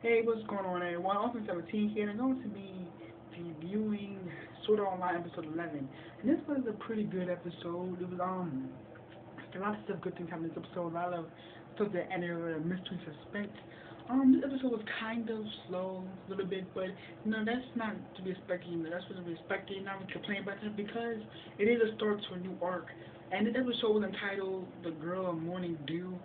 Hey, what's going on, everyone? Austin 17 here, and I'm going to be reviewing Sword Art Online episode 11. And this was a pretty good episode. It was a lot of stuff, good things happened in this episode. A lot of stuff that ended with a mystery suspense. This episode was kind of slow, a little bit, but that's not to be expected. That's what to be expected. Not to complain about that because it is a start to a new arc. And this episode was entitled "The Girl of Morning Dew."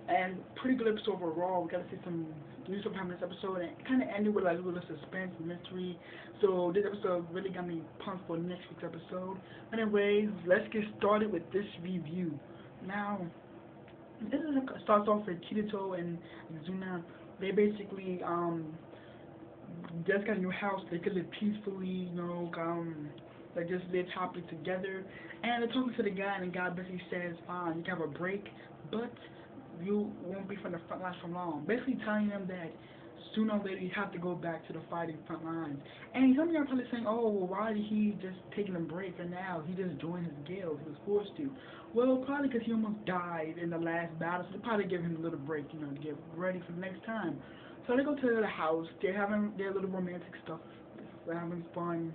And pretty good episode overall. We got to see some new stuff happen in this episode, and it kind of ended with like a little suspense, mystery. So this episode really got me pumped for next week's episode. Anyways, let's get started with this review. Now, this is starts off with Kirito and Zuna. They basically just got a new house. They could live peacefully, they just live happily together. And they're talking to the guy, and the guy basically says, you can have a break, but you won't be from the front lines for long. Basically telling them that sooner or later you have to go back to the fighting front lines. And some of you are probably saying, oh, well, why did he just taking a break for now? He just joined his guild. He was forced to. Well, probably because he almost died in the last battle, so they probably give him a little break, to get ready for the next time. So they go to the house. They're having their little romantic stuff. They're having fun.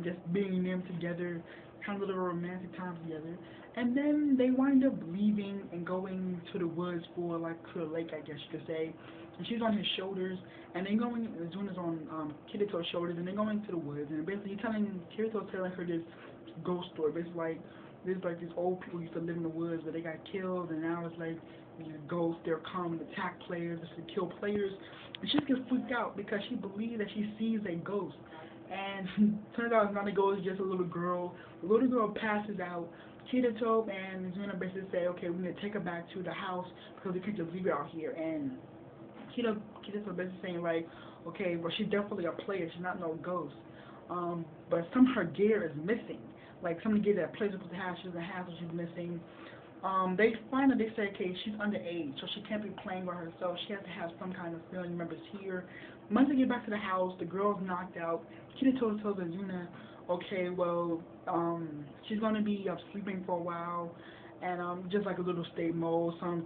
Just being them together, kind of little romantic time together. And then they wind up leaving and going to the woods for like to a lake, I guess you could say. And she's on his shoulders, and then going, Zuna's on Kirito's shoulders, and they're going to the woods. And basically Kirito's telling her this ghost story. Basically like, there's like these old people used to live in the woods, but they got killed, and now it's like these ghosts, they're come to attack players, to kill players. And she gets freaked out because she believes that she sees a ghost. And turns out it's not a ghost, it's just a little girl. The little girl passes out. Kirito and Zuna basically say, okay, we need to take her back to the house because we can't just leave her out here. And Kirito basically saying like, okay, well she's definitely a player, she's not no ghost. But some of her gear is missing. Like some of the gear that players are supposed to have, she doesn't have, so she's missing. They find that they say, okay, she's underage, so she can't be playing by herself. She has to have some kind of family members here. Once they get back to the house, the girl's knocked out. Kirito tells Azuna, okay, well, she's going to be sleeping for a while, and just like a little state mode, some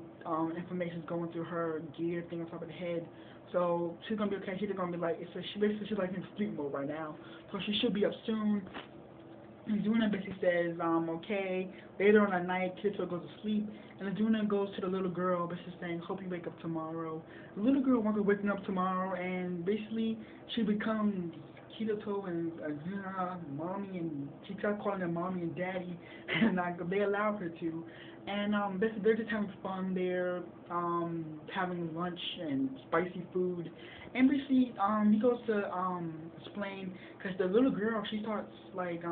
information's going through her gear thing on top of the head. So she's going to be okay. She's going to be like, she's like in sleep mode right now. So she should be up soon. Azuna basically says, okay. Later on that night, Kirito goes to sleep, and Azuna goes to the little girl, basically saying, hope you wake up tomorrow. The little girl wants to waking up tomorrow, and basically she becomes Kirito and Azuna, mommy, and she starts calling them mommy and daddy, and they allow her to. And basically they're just having fun there, having lunch and spicy food. And basically, he goes to explain, because the little girl, she starts like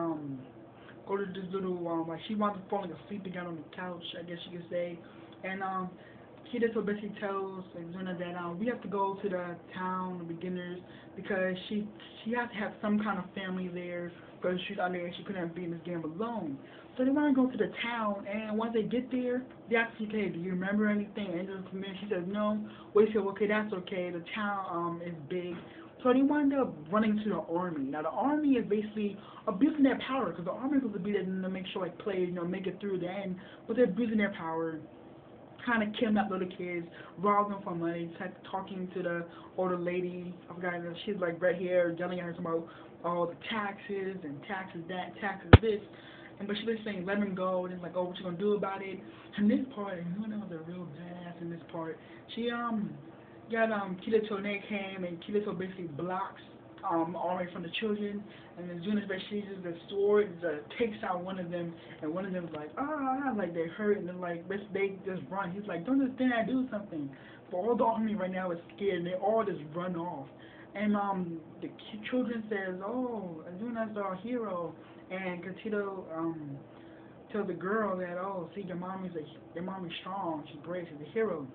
go to this little like she winds up falling asleep again on the couch, I guess you could say. And Kirito basically tells Zuna that we have to go to the town, the beginners, because she has to have some kind of family there because she's under and she couldn't be in this game alone. So they want to go to the town, and once they get there, they ask her, okay, do you remember anything? And she says no. Well, they say, okay, that's okay. The town is big. So they wind up running to the army. Now the army is basically abusing their power because the army is supposed to be there to make sure like players make it through the end, but they're abusing their power, kind of kidnap little kids, rob them for money, talking to the older lady. I forgot her. She's like red hair, yelling at her about all the taxes and taxes that, taxes this. And but she was saying let him go, and it's like, oh, what you gonna do about it? And this part, and you know, the real badass in this part. She got Kirito and they came, and Kirito basically blocks army from the children, and then Zuna's basically uses the sword, takes out one of them, and one of them is like, like they hurt, and then like they just run. He's like, don't understand, I do something. But all the army right now is scared, and they all just run off. And the children says, oh, Azuna's our hero, and Kirito tells the girl that, oh, see, your mommy's strong, she's brave, she's a hero.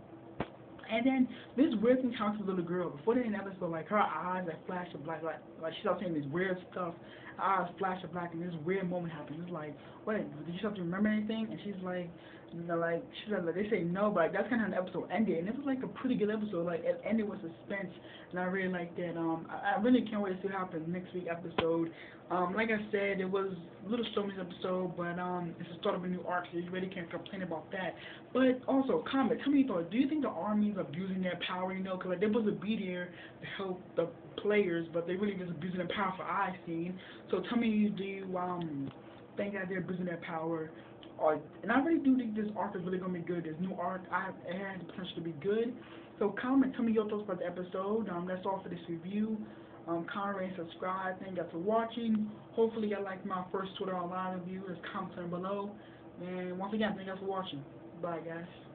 And then this weird thing happens to the little girl. Before the end of the episode, like her eyes like flash of black, like she starts saying this weird stuff. Her eyes flash of black, and this weird moment happens. It's like, wait, did you start to remember anything? And she's like, You know, like, she said, like, they say no, but like, that's kind of how the episode ended, and it was like a pretty good episode. Like, it ended with suspense, and I really liked that. I really can't wait to see what happens next week episode. Like I said, it was a little slow in this episode, but it's the start of a new arc, so you really can't complain about that. But also, comment, tell me your thoughts. Do you think the army is abusing their power? You know, because like they're supposed to be there to help the players, but they really just abusing their power for I seen. So tell me, do you think that they're abusing their power? And I really do think this arc is really gonna be good. This new arc, it has the potential to be good. So comment, tell me your thoughts about the episode. That's all for this review. Comment, rate, and subscribe. Thank you guys for watching. Hopefully, you like my first Twitter online review. Just comment down below. And once again, thank you guys for watching. Bye, guys.